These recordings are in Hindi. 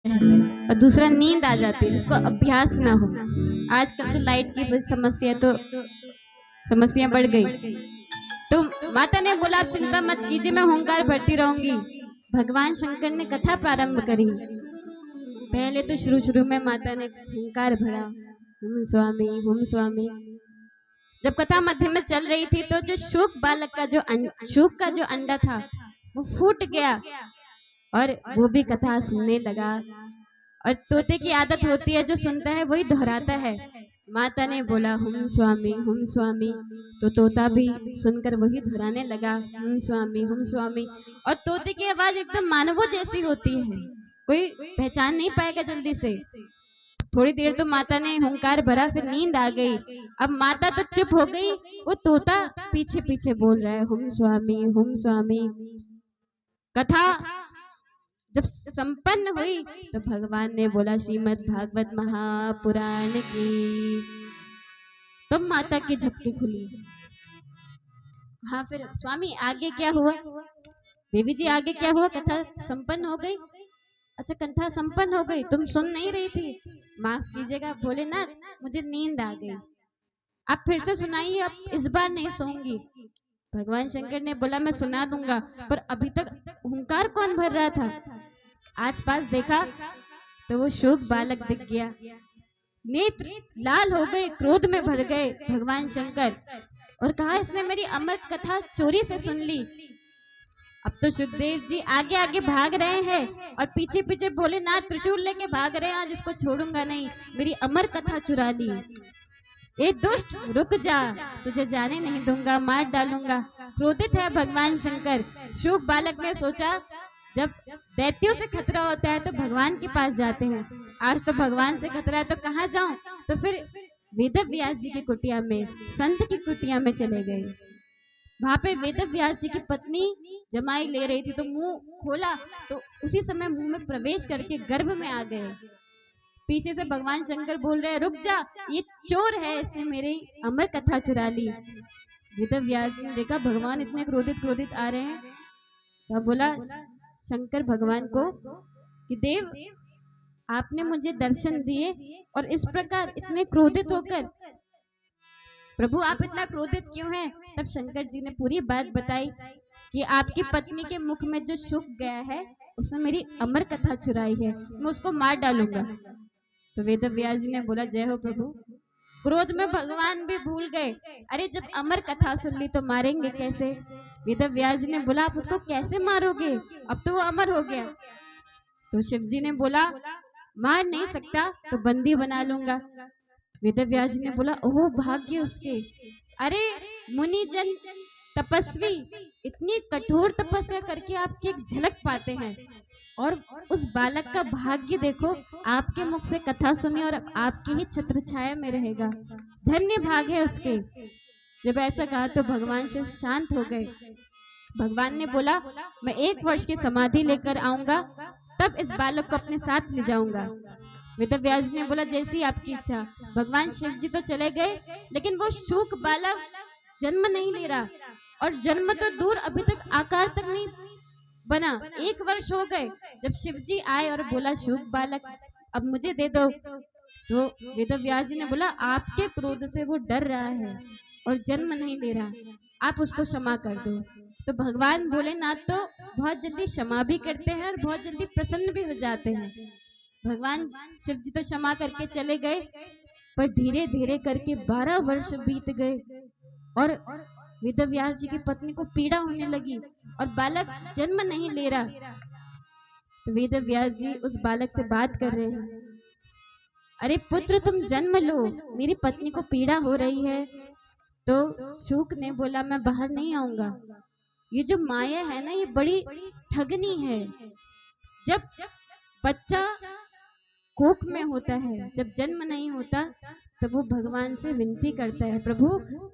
और दूसरा नींद आ जाती है जिसको अभ्यास ना हो। आजकल तो लाइट की समस्या बढ़ गई। तो माता ने बोला आप चिंता मत कीजिए, मैं हुंकार भरती रहूंगी। भगवान शंकर ने कथा प्रारंभ करी। पहले तो शुरू में माता ने हुंकार भरा, हुम स्वामी हुम स्वामी। जब कथा मध्य में चल रही थी तो जो शुक बालक का शुक का जो अंडा था वो फूट गया और वो भी कथा सुनने लगा। और तोते की आदत होती है, जो सुनता है वही दोहराता है। माता ने बोला हुम स्वामी, तो तोता भी सुनकर वही दोहराने लगा हुम स्वामी। और तोते की आवाज एकदम मानवों जैसी होती है, कोई पहचान नहीं पाएगा जल्दी से। थोड़ी देर तो माता ने हुंकार भरा, फिर नींद आ गई। अब माता तो चुप हो गई, वो तोता पीछे पीछे बोल रहा है हुम स्वामी। कथा जब संपन्न हुई तो भगवान ने बोला श्रीमद् भागवत महापुराण की। तो माता की झपकी खुली। हाँ, फिर स्वामी आगे क्या हुआ? देवी जी आगे क्या हुआ? कथा संपन्न हो गई। अच्छा, कथा संपन्न हो गई, तुम सुन नहीं रही थी? माफ कीजिएगा भोलेनाथ, मुझे नींद आ गई। आप फिर से सुनाइए, अब इस बार नहीं सोऊंगी। भगवान शंकर ने बोला मैं सुना दूंगा, पर अभी तक हुंकार कौन भर रहा था? आस पास देखा तो वो शोक बालक दिख गया। नेत्र लाल हो गए, क्रोध में भर गए भगवान शंकर और कहा इसने मेरी अमर कथा चोरी से सुन ली। अब तो सुखदेव जी आगे आगे भाग रहे हैं और पीछे पीछे भोलेनाथ त्रिशूल लेके भाग रहे हैं, आज इसको छोड़ूंगा नहीं, मेरी अमर कथा चुरा ली। ए दुष्ट रुक जा, तुझे जाने नहीं दूंगा, मार डालूंगा। क्रोधित है भगवान शंकर। शुक बालक ने सोचा जब दैत्यों से खतरा होता है तो भगवान के पास जाते हैं, आज तो भगवान से खतरा है तो कहाँ जाऊं? तो फिर वेद व्यास जी की कुटिया में, संत की कुटिया में चले गए। वहां पे वेद व्यास जी की पत्नी जमाई ले रही थी, तो मुंह खोला तो उसी समय मुंह में प्रवेश करके गर्भ में आ गए। पीछे से भगवान शंकर बोल रहे हैं रुक जा, ये चोर है, इसने मेरी अमर कथा चुरा ली। वेद व्यास जी ने देखा भगवान इतने क्रोधित आ रहे हैं, तो बोला शंकर भगवान को कि देव आपने मुझे दर्शन दिए और इस प्रकार इतने क्रोधित होकर, प्रभु आप इतना क्रोधित क्यों हैं? तब शंकर जी ने पूरी बात बताई कि आपकी पत्नी के मुख में जो शुक गया है उसने मेरी अमर कथा चुराई है, मैं उसको मार डालूंगा। तो वेद व्यास जी ने बोला जय हो प्रभु। क्रोध में भगवान भी भूल गए, अरे जब अमर कथा सुन ली तो मारेंगे कैसे? वेद व्यास जी ने बोला आप उसको कैसे मारोगे, अब तो वो अमर हो गया। तो शिव जी ने बोला मार नहीं सकता तो बंदी बना लूंगा। वेद व्यास जी ने बोला ओह भाग्य उसके, अरे मुनि जन तपस्वी इतनी कठोर तपस्या करके आपकी एक झलक पाते हैं, और उस बालक का भाग्य देखो, आपके मुख से कथा सुनी और आपकी ही छत्र छाया में रहेगा, धन्य भाग है उसके। जब ऐसा कहा तो भगवान शिव शांत हो गए। भगवान ने बोला मैं 1 वर्ष की समाधि लेकर आऊंगा, तब इस बालक को अपने साथ ले जाऊंगा। वेद व्यास जी ने बोला जैसी आपकी इच्छा। भगवान शिव जी तो चले गए, लेकिन वो शूक बालक जन्म नहीं ले रहा, और जन्म तो दूर अभी तक आकार तक नहीं बना। 1 वर्ष हो गए। जब शिव जी आए और बोला शूक बालक अब मुझे दे दो, तो वेद व्यास जी ने बोला आपके क्रोध से वो डर रहा है और जन्म नहीं ले रहा, आप उसको क्षमा कर दो। तो भगवान भोलेनाथ तो बहुत जल्दी क्षमा भी करते हैं और बहुत जल्दी प्रसन्न भी हो जाते हैं। भगवान शिव जी तो क्षमा करके चले गए, पर धीरे धीरे करके 12 वर्ष बीत गए और वेद व्यास जी की पत्नी को पीड़ा होने लगी और बालक जन्म नहीं ले रहा। तो वेद व्यास जी उस बालक से बात कर रहे हैं, अरे पुत्र तुम जन्म लो, मेरी पत्नी को पीड़ा हो रही है। तो शूक ने बोला मैं बाहर नहीं आऊंगा, ये जो माया है ना ये बड़ी ठगनी है। जब बच्चा कोख में होता है, जब जन्म नहीं होता, तो वो भगवान से विनती करता है प्रभु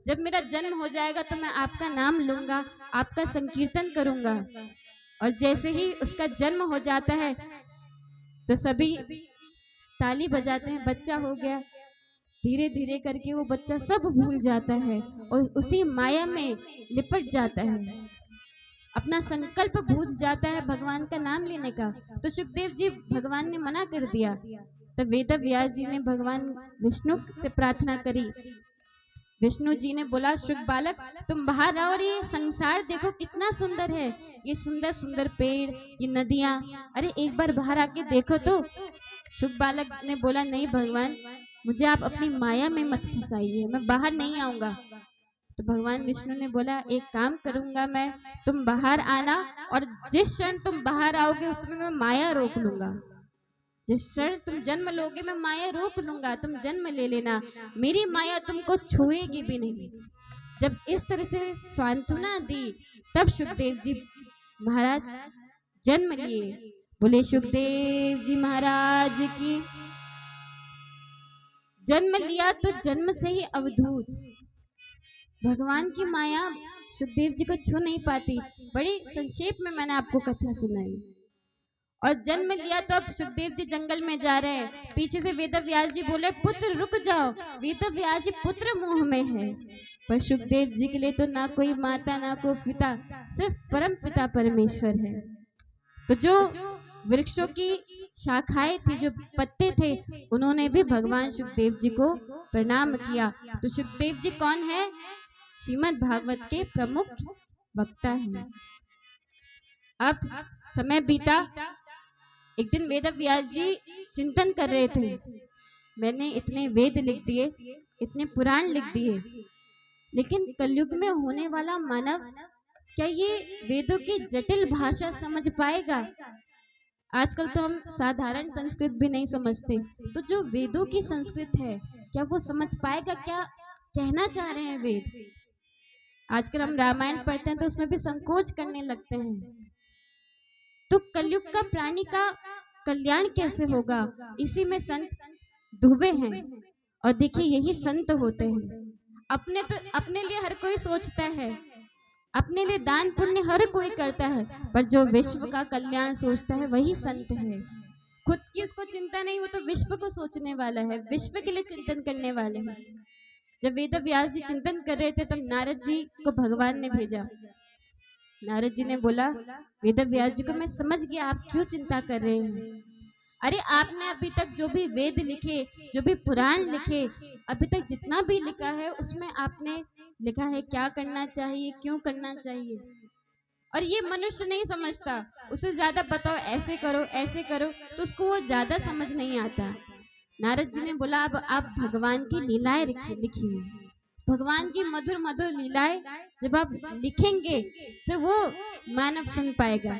जब मेरा जन्म हो जाएगा तो मैं आपका नाम लूंगा, आपका संकीर्तन करूंगा। और जैसे ही उसका जन्म हो जाता है तो सभी ताली बजाते हैं, बच्चा हो गया। धीरे धीरे करके वो बच्चा सब भूल जाता है और उसी माया में लिपट जाता है। अपना संकल्प भूल जाता है भगवान का नाम लेने का। तो सुखदेव जी भगवान ने मना कर दिया। तो वेद व्यास जी ने भगवान विष्णु से प्रार्थना करी। विष्णु जी ने बोला, शुक बालक तुम बाहर आओ और ये संसार देखो कितना सुंदर है, ये सुंदर सुंदर पेड़, ये नदियां, अरे एक बार बाहर आके देखो तो। शुक बालक ने बोला, नहीं भगवान, मुझे आप अपनी माया में मत फंसाइए, मैं बाहर नहीं आऊंगा। तो भगवान विष्णु ने बोला, एक काम करूंगा मैं, तुम बाहर आना और जिस क्षण तुम बाहर आओगे उसमें मैं माया रोक लूंगा। जिस क्षण तुम जन्म लोगे मैं माया रोक लूंगा, तुम जन्म ले लेना, मेरी माया तुमको छुएगी भी नहीं। जब इस तरह से सांत्वना दी तब सुखदेव जी महाराज जन्म लिए। बोले सुखदेव जी महाराज की। जन्म लिया तो जन्म से ही अवधूत। भगवान की माया सुखदेव जी को छू नहीं पाती। बड़ी संक्षेप में मैंने आपको कथा सुनाई। और जन्म लिया तो अब सुखदेव जी जंगल में जा रहे हैं। पीछे से वेद व्यास जी बोले, पुत्र रुक जाओ। वेद व्यास जी पुत्र मोह में है, पर सुखदेव जी के लिए तो ना कोई माता ना कोई पिता, सिर्फ परम पिता परमेश्वर है। तो जो वृक्षों की शाखाएं थी, जो पत्ते थे, उन्होंने भी भगवान सुखदेव जी को प्रणाम किया। तो सुखदेव जी कौन है? श्रीमद् भागवत के प्रमुख वक्ता हैं। अब समय बीता। एक दिन वेद व्यास जी चिंतन कर रहे थे, मैंने इतने वेद लिख दिए, इतने पुराण लिख दिए, लेकिन कलयुग में होने वाला मानव क्या ये वेदों की जटिल भाषा समझ पाएगा? आजकल तो हम साधारण संस्कृत भी नहीं समझते, तो जो वेदों की संस्कृत है क्या वो समझ पाएगा? क्या कहना चाह रहे हैं वेद? आजकल हम रामायण पढ़ते हैं तो उसमें भी संकोच करने लगते हैं। तो कलयुग का प्राणी का कल्याण कैसे होगा? इसी में संत डूबे हैं। और देखिए यही संत होते हैं। अपने लिए हर कोई सोचता है, अपने लिए दान पुण्य हर कोई करता है, पर जो विश्व का कल्याण सोचता है वही संत है। खुद की उसको चिंता नहीं, वो तो विश्व को सोचने वाला है, विश्व के लिए चिंतन करने वाले हैं। जब वेद व्यास जी चिंतन कर रहे थे तब नारद जी को भगवान ने भेजा। नारद जी ने बोला, वेद व्यास जी को मैं समझ गया आप क्यों चिंता कर रहे हैं। अरे आपने अभी तक जो भी वेद लिखे, जो भी पुराण लिखे, अभी तक जितना भी लिखा है उसमें आपने लिखा है क्या करना चाहिए, क्यों करना चाहिए, और ये मनुष्य नहीं समझता। उसे ज्यादा बताओ ऐसे करो ऐसे करो, तो उसको वो ज्यादा समझ नहीं आता। नारद जी ने बोला, अब आप भगवान की लीलाएं लिखिए, भगवान की मधुर मधुर लीलाएं जब आप लिखेंगे तो वो मानव सुन पाएगा।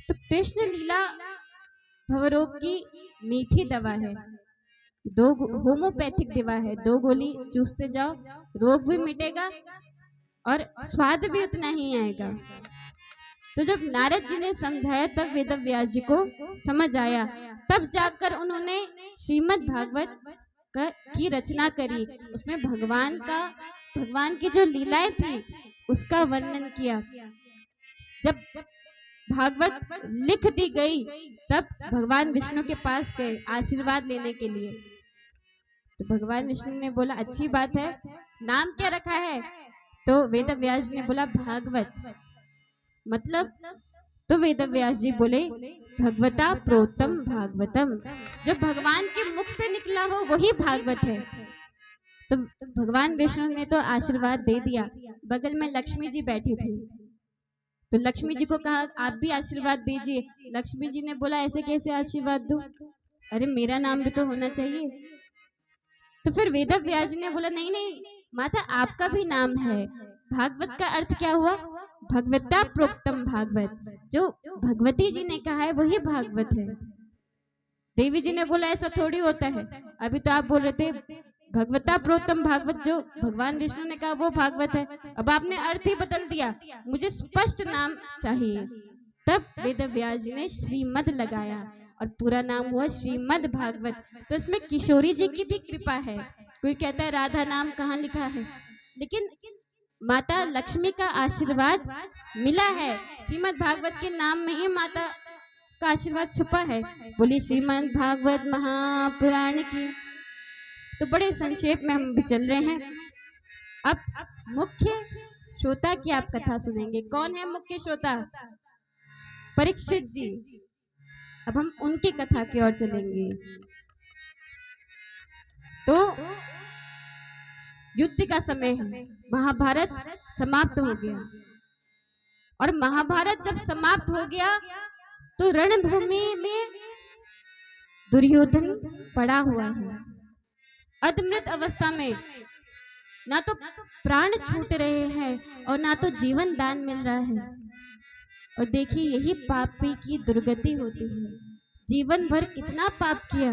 तो कृष्ण लीला भवरोग की मीठी दवा है, दो होम्योपैथिक दवा है, 2 गोली चूसते जाओ, रोग भी मिटेगा और स्वाद भी उतना ही आएगा। तो जब नारद जी ने समझाया तब वेद व्यास जी को समझ आया, तब जाकर उन्होंने श्रीमद् भागवत की रचना करी। उसमें भगवान की जो लीलाएं थी उसका वर्णन किया। जब भागवत लिख दी गई तब भगवान विष्णु के पास गए आशीर्वाद लेने के लिए। तो भगवान विष्णु ने बोला, अच्छी बात है, नाम क्या रखा है? तो वेद व्यास जी ने बोला, भागवत। मतलब? तो वेद व्यास जी बोले, भगवता प्रोतम भागवतम। जो भगवान के मुख से निकला हो वही भागवत है। तो भगवान विष्णु ने तो आशीर्वाद दे दिया। बगल में लक्ष्मी जी बैठी थी, तो लक्ष्मी जी को कहा, आप भी आशीर्वाद दीजिए। लक्ष्मी जी ने बोला, ऐसे कैसे आशीर्वाद दूं? अरे मेरा नाम भी तो होना चाहिए। तो फिर वेद व्यास जी ने बोला, नहीं नहीं माता, आपका भी नाम है। भागवत का अर्थ क्या हुआ? भगवता प्रोक्तम भागवत। जो भगवती जी ने कहा है वही भागवत है। देवी जी ने बोला, ऐसा थोड़ी होता है, अभी तो आप बोल रहे थे भगवता प्रोक्तम भागवत, जो भगवान विष्णु ने कहा वो भागवत है। अब आपने अर्थ ही बदल दिया, मुझे स्पष्ट नाम चाहिए। तब वेद व्यास जी ने श्रीमद लगाया और पूरा नाम हुआ श्रीमद् भागवत। तो इसमें किशोरी जी की भी कृपा है। कोई कहता है राधा नाम कहाँ लिखा है, लेकिन माता लक्ष्मी का आशीर्वाद मिला है। श्रीमद् भागवत के नाम में ही माता का आशीर्वाद छुपा है। बोली श्रीमद् भागवत महापुराण की। तो बड़े संक्षेप में हम भी चल रहे हैं। अब मुख्य श्रोता की आप कथा सुनेंगे। कौन है मुख्य श्रोता? परीक्षित जी। अब हम उनकी कथा की ओर चलेंगे। तो युद्ध का समय है, महाभारत समाप्त हो गया और महाभारत जब समाप्त हो गया तो रणभूमि में दुर्योधन पड़ा हुआ है अधमृत अवस्था में। ना तो प्राण छूट रहे हैं और ना तो जीवन दान मिल रहा है। और देखिए यही पापी की दुर्गति होती है। जीवन भर कितना पाप किया।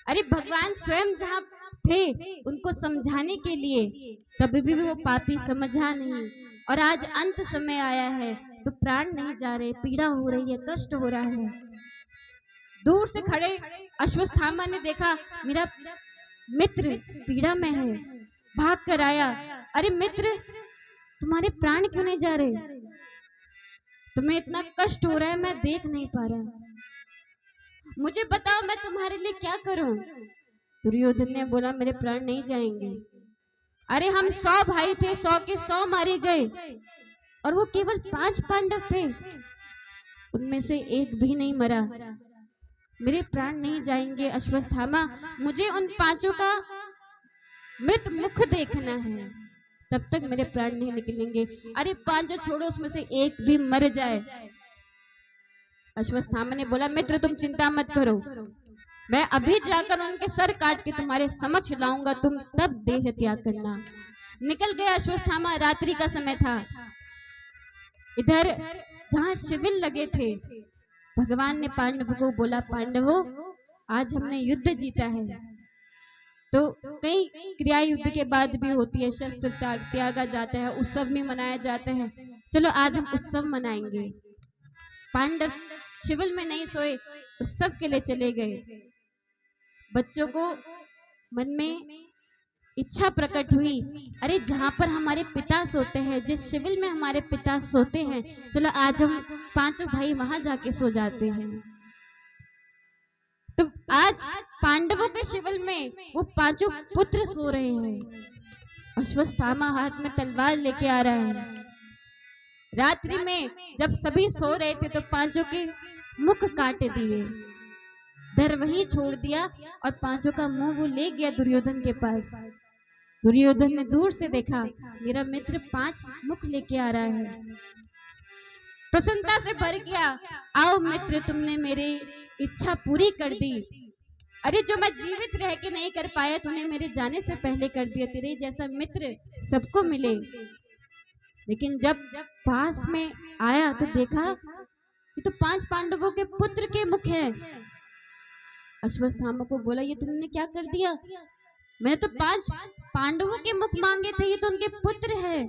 अरे भगवान स्वयं जहाँ थे उनको समझाने के लिए, तभी भी वो पापी समझा नहीं। और आज अंत समय आया है तो प्राण नहीं जा रहे, पीड़ा हो रही है, कष्ट हो रहा है। दूर से खड़े अश्वत्थामा ने देखा मेरा मित्र पीड़ा में है, भाग कर आया। अरे मित्र, तुम्हारे प्राण क्यों नहीं जा रहे? तुम्हें इतना कष्ट हो रहा है, मैं देख नहीं पा रहा, मुझे बताओ मैं तुम्हारे लिए क्या करूं? दुर्योधन ने बोला मेरे प्राण नहीं जाएंगे। अरे हम 100 भाई थे, 100 के 100 मारे गए और वो केवल 5 पांडव थे, उनमें से एक भी नहीं मरा। मेरे प्राण नहीं जाएंगे अश्वत्थामा, मुझे उन 5 का मृत मुख देखना है, तब तक मेरे प्राण नहीं निकलेंगे। अरे 5 छोड़ो, उसमें से एक भी मर जाए। अश्वत्थामा ने बोला मित्र तुम चिंता मत करो, मैं अभी जाकर उनके सर काट के तुम्हारे समक्ष लाऊंगा, तुम तब देह त्याग करना। निकल गया अश्वत्थामा। रात्रि का समय था। इधर जहां शिविर लगे थे, भगवान ने पांडवों को बोला पांडवों आज हमने युद्ध जीता है। तो कई क्रिया युद्ध के बाद भी होती है, शस्त्र त्यागा जाता है, उत्सव भी मनाया जाता है। चलो आज हम उत्सव मनाएंगे। पांडव शिविर में नहीं सोए, उत्सव के लिए चले गए। बच्चों को मन में इच्छा प्रकट हुई, अरे जहां पर हमारे पिता सोते हैं, जिस शिविर में हमारे पिता सोते हैं, चलो आज हम 5 भाई वहां जाके सो जाते हैं। तो आज पांडवों के शिविर में वो 5 पुत्र सो रहे हैं। अश्वत्थामा हाथ में तलवार लेके आ रहा है। रात्रि में जब सभी सो रहे थे तो 5 के मुख काट दिए, धर वहीं छोड़ दिया और 5 का मुंह वो ले गया दुर्योधन के पास। दुर्योधन ने दूर से देखा मेरा मित्र 5 मुख लेके आ रहा है, प्रसन्नता से भर गया। आओ मित्र, तुमने मेरी इच्छा पूरी कर दी। अरे जो मैं जीवित रह के नहीं कर पाया, तूने मेरे जाने से पहले कर दिया। तेरे जैसा मित्र सबको मिले। लेकिन जब पास में आया तो देखा ये तो 5 पांडवों के पुत्र के मुख है। अश्वत्थामा को बोला ये तुमने क्या कर दिया? मैंने तो 5 पांडवों के मुख मांगे थे, ये तो उनके पुत्र है।